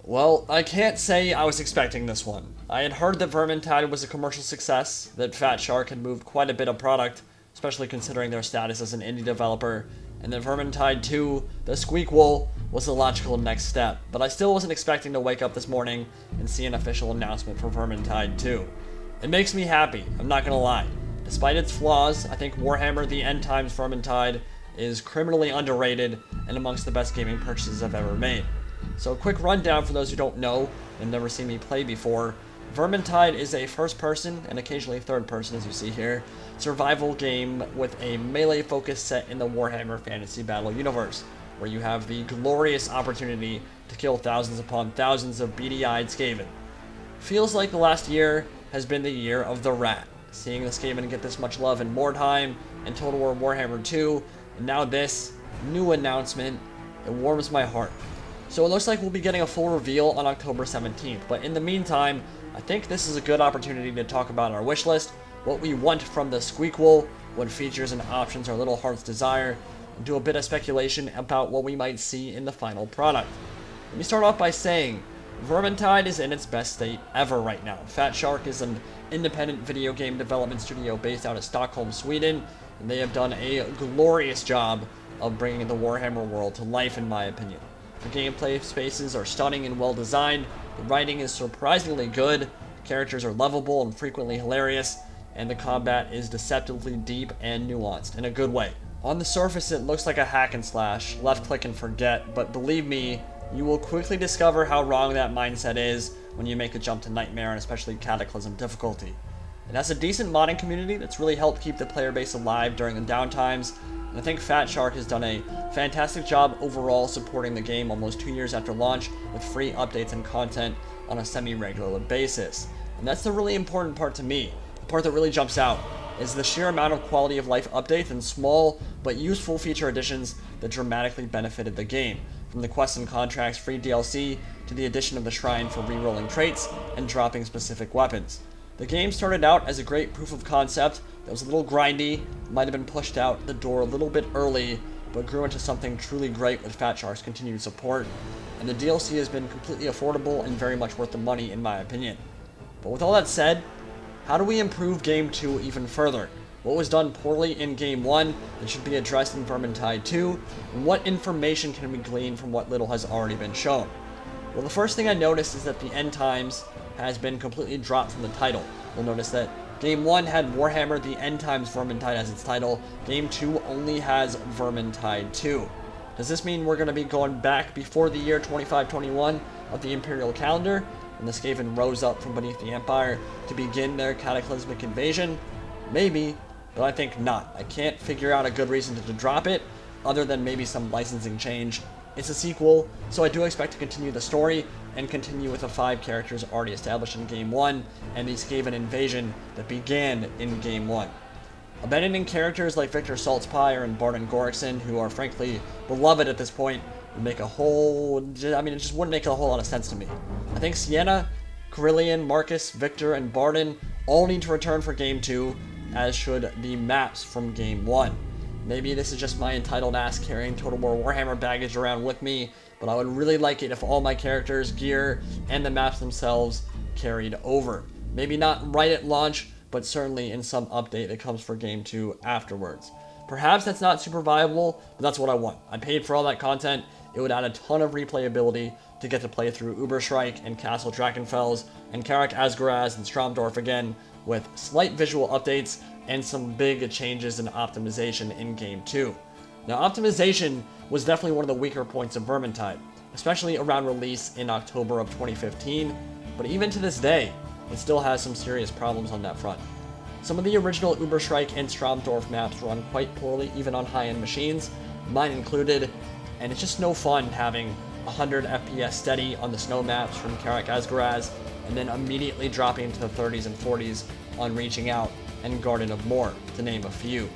Well, I can't say I was expecting this one. I had heard that Vermintide was a commercial success, that Fat Shark had moved quite a bit of product, especially considering their status as an indie developer, and that Vermintide 2, the Squeakquel, was the logical next step, but I still wasn't expecting to wake up this morning and see an official announcement for Vermintide 2. It makes me happy, I'm not gonna lie. Despite its flaws, I think Warhammer the End Times Vermintide is criminally underrated and amongst the best gaming purchases I've ever made. So a quick rundown for those who don't know and never seen me play before. Vermintide is a first-person, and occasionally third-person as you see here, survival game with a melee focus set in the Warhammer Fantasy Battle universe, where you have the glorious opportunity to kill thousands upon thousands of beady-eyed Skaven. Feels like the last year has been the year of the rat. Seeing the Skaven get this much love in Mordheim and Total War Warhammer 2, and now this new announcement, it warms my heart. So it looks like we'll be getting a full reveal on October 17th, but in the meantime, I think this is a good opportunity to talk about our wish list, what we want from the Squeakquel, what features and options our little hearts desire, and do a bit of speculation about what we might see in the final product. Let me start off by saying, Vermintide is in its best state ever right now. Fat Shark is an independent video game development studio based out of Stockholm, Sweden, and they have done a glorious job of bringing the Warhammer world to life in my opinion. The gameplay spaces are stunning and well designed, the writing is surprisingly good, characters are lovable and frequently hilarious, and the combat is deceptively deep and nuanced in a good way. On the surface it looks like a hack and slash, left click and forget, but believe me, you will quickly discover how wrong that mindset is when you make the jump to Nightmare and especially Cataclysm difficulty. It has a decent modding community that's really helped keep the player base alive during the downtimes, and I think Fat Shark has done a fantastic job overall supporting the game almost 2 years after launch with free updates and content on a semi-regular basis. And that's the really important part to me. The part that really jumps out is the sheer amount of quality of life updates and small but useful feature additions that dramatically benefited the game. From the quests and contracts free DLC to the addition of the shrine for re-rolling traits and dropping specific weapons. The game started out as a great proof of concept that was a little grindy, might have been pushed out the door a little bit early, but grew into something truly great with Fat Shark's continued support, and the DLC has been completely affordable and very much worth the money in my opinion. But with all that said, how do we improve Game 2 even further? What was done poorly in Game 1 that should be addressed in Vermintide 2, and what information can we glean from what little has already been shown? Well, the first thing I noticed is that the End Times has been completely dropped from the title. You'll notice that Game 1 had Warhammer the End Times Vermintide as its title. Game 2 only has Vermintide 2. Does this mean we're going to be going back before the year 2521 of the Imperial calendar, when the Skaven rose up from beneath the Empire to begin their cataclysmic invasion? Maybe, but I think not. I can't figure out a good reason to drop it, other than maybe some licensing change. It's a sequel, so I do expect to continue the story, and continue with the 5 characters already established in Game 1, and the Skaven invasion that began in Game 1. Abandoning characters like Victor Saltzpyre and Barton Gorikson, who are frankly beloved at this point, would make a whole... it just wouldn't make a whole lot of sense to me. I think Sienna, Carillion, Marcus, Victor, and Barton all need to return for Game 2, as should the maps from Game 1. Maybe this is just my entitled ass carrying Total War Warhammer baggage around with me, but I would really like it if all my characters, gear, and the maps themselves carried over. Maybe not right at launch, but certainly in some update that comes for Game 2 afterwards. Perhaps that's not super viable, but that's what I want. I paid for all that content. It would add a ton of replayability to get to play through Uberschreik and Castle Drachenfels and Karak Asgaraz and Stromdorf again, with slight visual updates and some big changes in optimization in Game 2. Now, optimization was definitely one of the weaker points of Vermintide, especially around release in October of 2015, but even to this day, it still has some serious problems on that front. Some of the original Uberschreik and Stromdorf maps run quite poorly even on high-end machines, mine included, and it's just no fun having 100 FPS steady on the snow maps from Karak Asgaraz, and then immediately dropping to the 30s and 40s on Reaching Out and Garden of Moor, to name a few.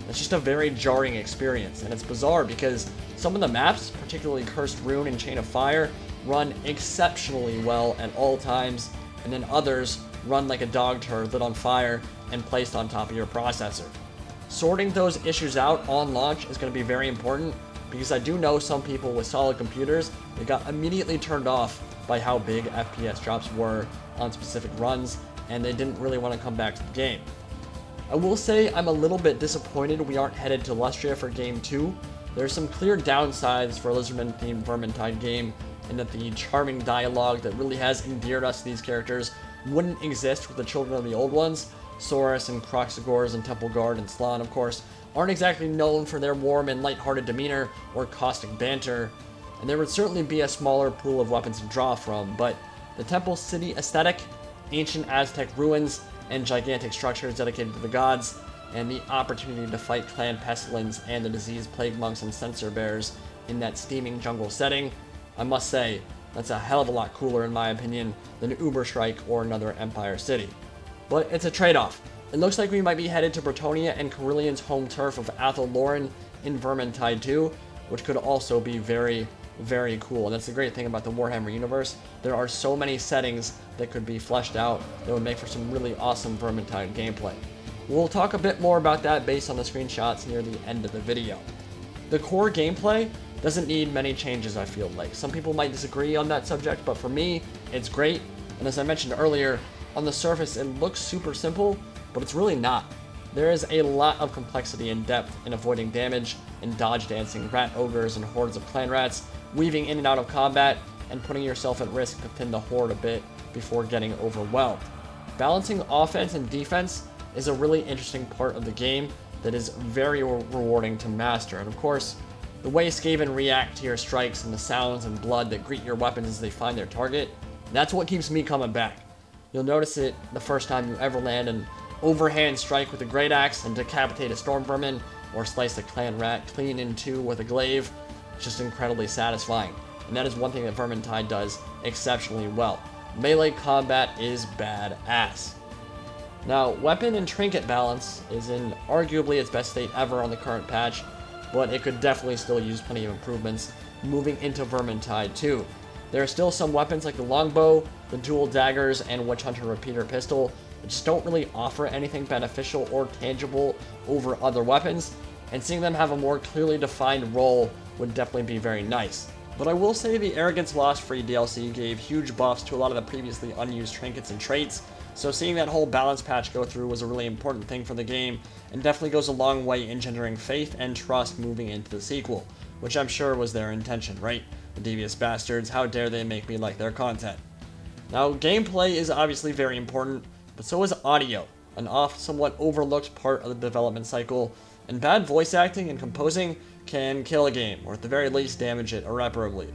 It's just a very jarring experience, and it's bizarre because some of the maps, particularly Cursed Rune and Chain of Fire, run exceptionally well at all times, and then others run like a dog turd lit on fire and placed on top of your processor. Sorting those issues out on launch is going to be very important, because I do know some people with solid computers that got immediately turned off by how big FPS drops were on specific runs, and they didn't really want to come back to the game. I will say I'm a little bit disappointed we aren't headed to Lustria for Game 2. There's some clear downsides for a lizardman-themed Vermintide game, in that the charming dialogue that really has endeared us to these characters wouldn't exist with the children of the old ones. Saurus and Croxagores and Temple Guard and Slann, of course, aren't exactly known for their warm and lighthearted demeanor or caustic banter, and there would certainly be a smaller pool of weapons to draw from, but the Temple City aesthetic, ancient Aztec ruins, and gigantic structures dedicated to the gods, and the opportunity to fight Clan Pestilence and the disease-plagued monks and censer bears in that steaming jungle setting, I must say, that's a hell of a lot cooler in my opinion than Uberstrike or another Empire city. But it's a trade-off. It looks like we might be headed to Bretonnia and Carillion's home turf of Athel Loren in Vermintide 2, which could also be very, very cool. And that's the great thing about the Warhammer universe. There are so many settings that could be fleshed out that would make for some really awesome Vermintide gameplay. We'll talk a bit more about that based on the screenshots near the end of the video. The core gameplay doesn't need many changes, I feel like. Some people might disagree on that subject, but for me, it's great. And as I mentioned earlier, on the surface it looks super simple, but it's really not. There is a lot of complexity and depth in avoiding damage, and dodge dancing rat ogres and hordes of clan rats, weaving in and out of combat, and putting yourself at risk to thin the horde a bit before getting overwhelmed. Balancing offense and defense is a really interesting part of the game that is very rewarding to master, and of course, the way Skaven react to your strikes and the sounds and blood that greet your weapons as they find their target, that's what keeps me coming back. You'll notice it the first time you ever land an overhand strike with a great axe and decapitate a storm vermin, or slice a clan rat clean in two with a glaive. It's just incredibly satisfying, and that is one thing that Vermintide does exceptionally well. Melee combat is badass. Now, weapon and trinket balance is in arguably its best state ever on the current patch, but it could definitely still use plenty of improvements moving into Vermintide 2. There are still some weapons like the longbow, the dual daggers, and Witch Hunter repeater pistol that just don't really offer anything beneficial or tangible over other weapons, and seeing them have a more clearly defined role would definitely be very nice. But I will say the Arrogance Lost free DLC gave huge buffs to a lot of the previously unused trinkets and traits, so seeing that whole balance patch go through was a really important thing for the game, and definitely goes a long way in generating faith and trust moving into the sequel, which I'm sure was their intention, right? The devious bastards, how dare they make me like their content. Now, gameplay is obviously very important, but so is audio, an somewhat overlooked part of the development cycle, and bad voice acting and composing can kill a game, or at the very least damage it irreparably.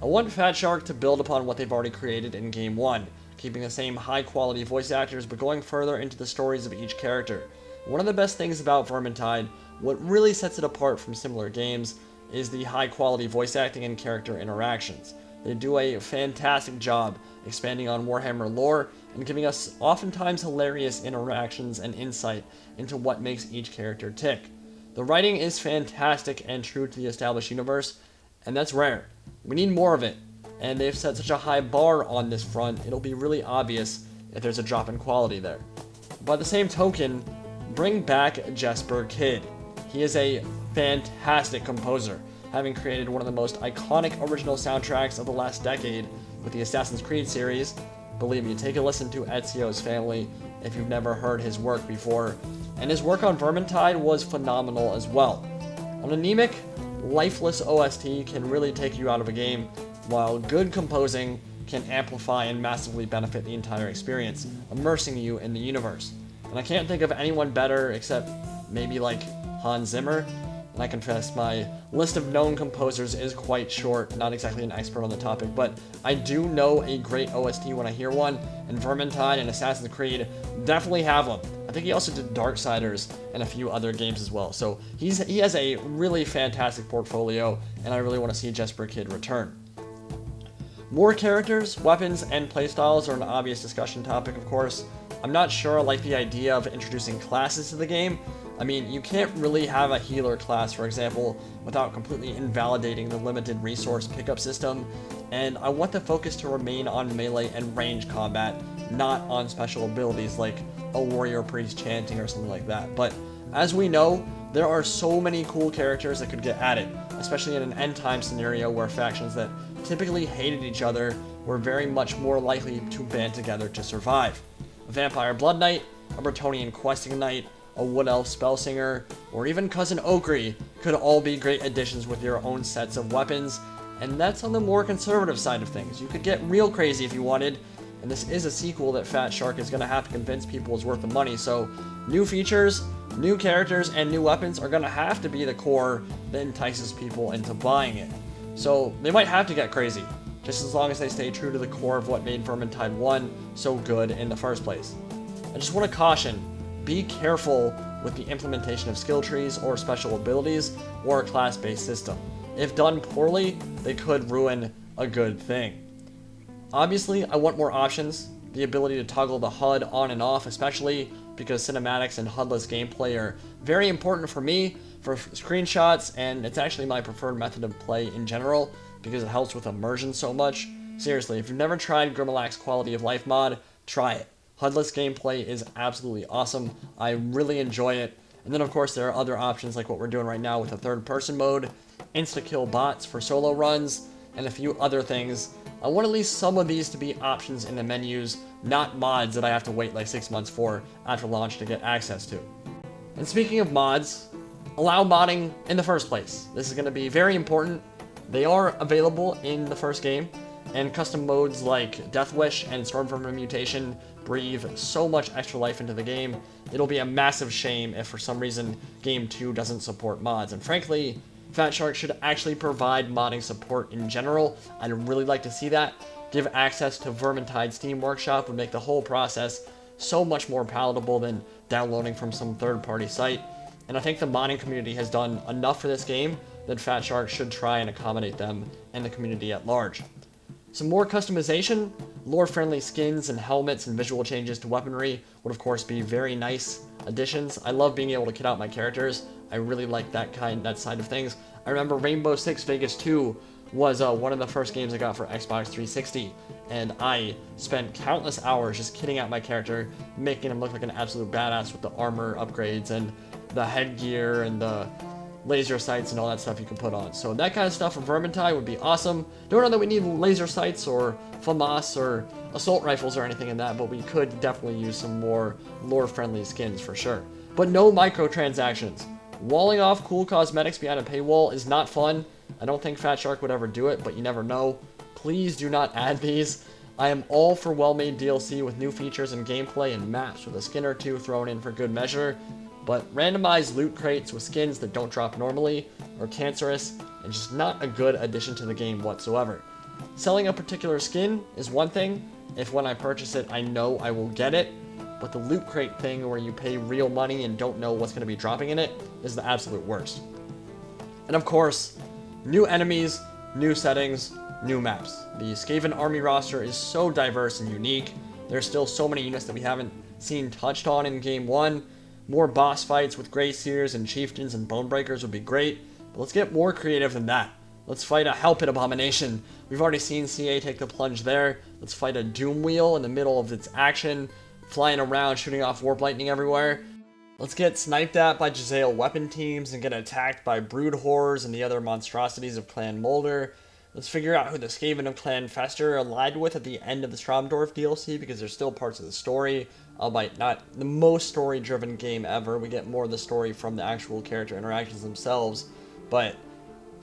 I want Fat Shark to build upon what they've already created in Game 1, keeping the same high-quality voice actors but going further into the stories of each character. One of the best things about Vermintide, what really sets it apart from similar games, is the high-quality voice acting and character interactions. They do a fantastic job expanding on Warhammer lore and giving us oftentimes hilarious interactions and insight into what makes each character tick. The writing is fantastic and true to the established universe, and that's rare. We need more of it, and they've set such a high bar on this front, it'll be really obvious if there's a drop in quality there. By the same token, bring back Jesper Kyd. He is a fantastic composer, having created one of the most iconic original soundtracks of the last decade with the Assassin's Creed series. Believe me, take a listen to Ezio's Family if you've never heard his work before, and his work on Vermintide was phenomenal as well. An anemic, lifeless OST can really take you out of a game, while good composing can amplify and massively benefit the entire experience, immersing you in the universe. And I can't think of anyone better except maybe like Hans Zimmer. And I confess, my list of known composers is quite short, not exactly an expert on the topic, but I do know a great OST when I hear one, and Vermintide and Assassin's Creed definitely have them. I think he also did Darksiders and a few other games as well, so he has a really fantastic portfolio, and I really want to see Jesper Kyd return. More characters, weapons, and playstyles are an obvious discussion topic, of course. I'm not sure I like the idea of introducing classes to the game. I mean, you can't really have a healer class, for example, without completely invalidating the limited resource pickup system, and I want the focus to remain on melee and range combat, not on special abilities like a warrior priest chanting or something like that. But as we know, there are so many cool characters that could get added. especially in an end time scenario where factions that typically hated each other were very much more likely to band together to survive. A Vampire Blood Knight, a Bretonnian Questing Knight, a Wood Elf Spellsinger, or even Cousin Okri could all be great additions with your own sets of weapons, and that's on the more conservative side of things. You could get real crazy if you wanted, and this is a sequel that Fat Shark is going to have to convince people is worth the money, so new features, new characters, and new weapons are going to have to be the core that entices people into buying it. So they might have to get crazy, just as long as they stay true to the core of what made Vermintide 1 so good in the first place. I just want to caution, be careful with the implementation of skill trees or special abilities or a class-based system. If done poorly, they could ruin a good thing. Obviously, I want more options, the ability to toggle the HUD on and off, especially because cinematics and HUD-less gameplay are very important for me for screenshots, and it's actually my preferred method of play in general because it helps with immersion so much. Seriously, if you've never tried Grimmelach's Quality of Life mod, try it. HUD-less gameplay is absolutely awesome. I really enjoy it. And then of course there are other options like what we're doing right now with the third-person mode, insta-kill bots for solo runs, and a few other things. I want at least some of these to be options in the menus, not mods that I have to wait like 6 months for after launch to get access to. And speaking of mods, allow modding in the first place. This is going to be very important. They are available in the first game, and custom modes like Death Wish and Stormvermin Mutation breathe so much extra life into the game. It'll be a massive shame if for some reason Game 2 doesn't support mods, and frankly, Fat Shark should actually provide modding support in general. I'd really like to see that. Give access to Vermintide Steam Workshop would make the whole process so much more palatable than downloading from some third-party site. And I think the modding community has done enough for this game that Fat Shark should try and accommodate them and the community at large. Some more customization, lore-friendly skins and helmets and visual changes to weaponry would of course be very nice additions. I love being able to kit out my characters. I really like that side of things. I remember Rainbow Six Vegas 2 was one of the first games I got for Xbox 360, and I spent countless hours just kitting out my character, making him look like an absolute badass with the armor upgrades and the headgear and the laser sights and all that stuff you can put on. So that kind of stuff for Vermintide would be awesome. Don't know that we need laser sights or FAMAS or assault rifles or anything in that, but we could definitely use some more lore-friendly skins for sure. But no microtransactions. Walling off cool cosmetics behind a paywall is not fun. I don't think Fat Shark would ever do it, but you never know. Please do not add these. I am all for well-made DLC with new features and gameplay and maps with a skin or two thrown in for good measure, but randomized loot crates with skins that don't drop normally are cancerous and just not a good addition to the game whatsoever. Selling a particular skin is one thing, if when I purchase it I know I will get it, but the loot crate thing where you pay real money and don't know what's going to be dropping in it is the absolute worst. And of course, new enemies, new settings, new maps. The Skaven army roster is so diverse and unique. There's still so many units that we haven't seen touched on in Game 1. More boss fights with Grey Seers and Chieftains and Bonebreakers would be great, but let's get more creative than that. Let's fight a Hellpit Abomination. We've already seen CA take the plunge there. Let's fight a Doom Wheel in the middle of its action, flying around, shooting off warp lightning everywhere. Let's get sniped at by Jezzail weapon teams and get attacked by Brood Horrors and the other monstrosities of Clan Molder. Let's figure out who the Skaven of Clan Fester allied with at the end of the Stromdorf DLC, because there's still parts of the story, albeit not the most story-driven game ever. We get more of the story from the actual character interactions themselves, but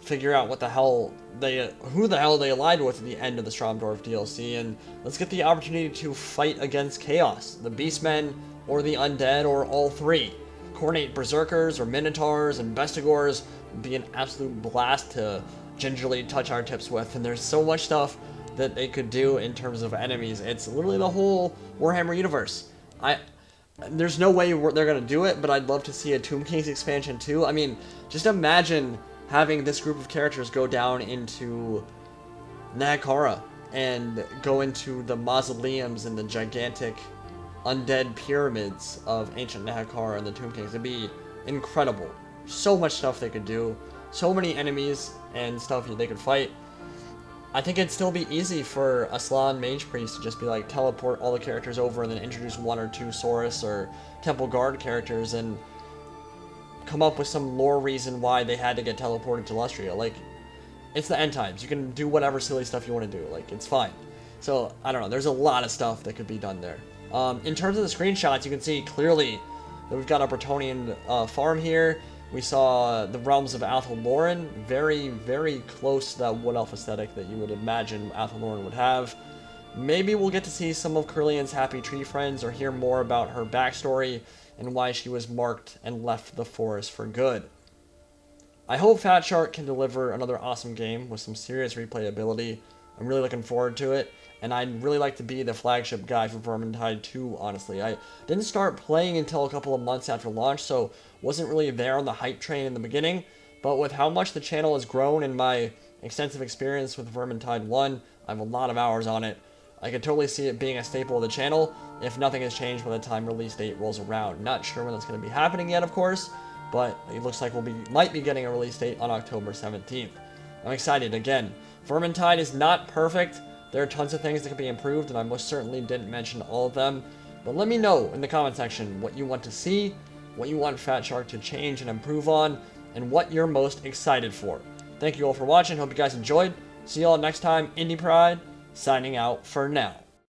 figure out who the hell they allied with at the end of the Stromdorf DLC, and let's get the opportunity to fight against Chaos, the Beastmen, or the Undead, or all three. Coordinate Berserkers, or Minotaurs, and Bestigors would be an absolute blast to gingerly touch our tips with, and there's so much stuff that they could do in terms of enemies. It's literally the whole Warhammer universe. There's no way they're gonna do it, but I'd love to see a Tomb Kings expansion too. I mean, just imagine having this group of characters go down into Nahakara and go into the mausoleums and the gigantic undead pyramids of ancient Nahakara and the Tomb Kings. It'd be incredible. So much stuff they could do. So many enemies and stuff they could fight. I think it'd still be easy for a Slann Mage Priest to just be like, teleport all the characters over and then introduce one or two Saurus or Temple Guard characters and come up with some lore reason why they had to get teleported to Lustria. Like, it's the end times. You can do whatever silly stuff you want to do. Like, it's fine. So, I don't know. There's a lot of stuff that could be done there. In terms of the screenshots, you can see clearly that we've got a Bretonnian farm here. We saw the realms of Athel Loren. Very, very close to that wood elf aesthetic that you would imagine Athel Loren would have. Maybe we'll get to see some of Carillian's happy tree friends or hear more about her backstory and why she was marked and left the forest for good. I hope Fat Shark can deliver another awesome game with some serious replayability. I'm really looking forward to it, and I'd really like to be the flagship guy for Vermintide 2, honestly. I didn't start playing until a couple of months after launch, so wasn't really there on the hype train in the beginning, but with how much the channel has grown and my extensive experience with Vermintide 1, I have a lot of hours on it. I could totally see it being a staple of the channel if nothing has changed by the time release date rolls around. Not sure when that's going to be happening yet, of course, but it looks like might be getting a release date on October 17th. I'm excited. Again, Vermintide is not perfect. There are tons of things that could be improved, and I most certainly didn't mention all of them. But let me know in the comment section what you want to see, what you want Fat Shark to change and improve on, and what you're most excited for. Thank you all for watching. Hope you guys enjoyed. See you all next time. Indie Pride, signing out for now.